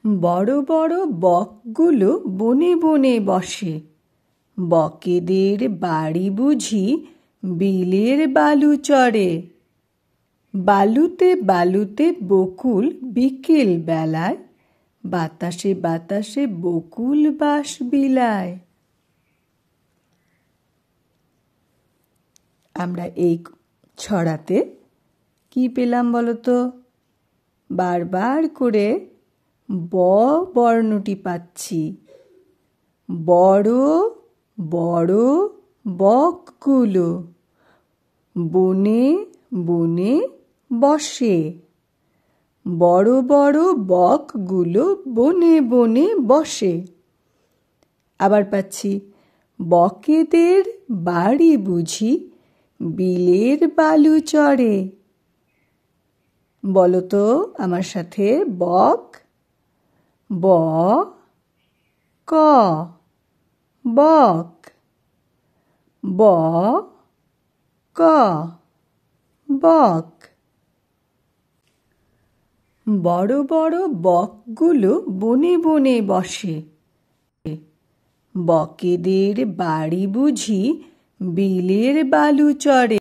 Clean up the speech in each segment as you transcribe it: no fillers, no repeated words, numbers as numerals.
বড় বড় বকগুলো বনে বনে বসে। বকেদের বাড়ি বুঝি বিলের বালু চড়ে। বালুতে বালুতে বকুল বিকেল বেলায়, বাতাসে বাতাসে বকুল বাস বিলায়। আমরা এই ছড়াতে কি পেলাম বলতো? বারবার করে ব বর্ণটি পাচ্ছি। বড় বড় বকগুলো বনে বনে বসে। বড় বড় বকগুলো বনে বনে বসে। আবার পাচ্ছি বকেদের বাড়ি বুঝি বিলের বালু চড়ে। বলো তো আমার সাথে, বক ব ক বক, ব ক বক। বড় বড় বকগুলো বনে বনে বসে। বকেদের বাড়ি বুঝি বিলের বালু চড়ে।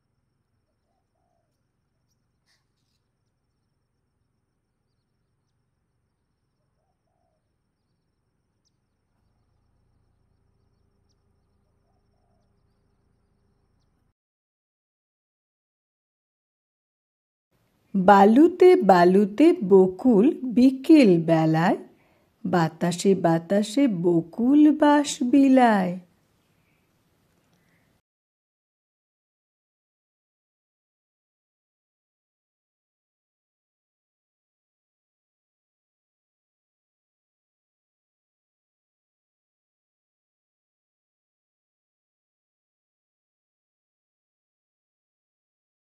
বালুতে বালুতে বকুল বিকেল বেলায়, বাতাসে বাতাসে বকুল বাস বিলায়।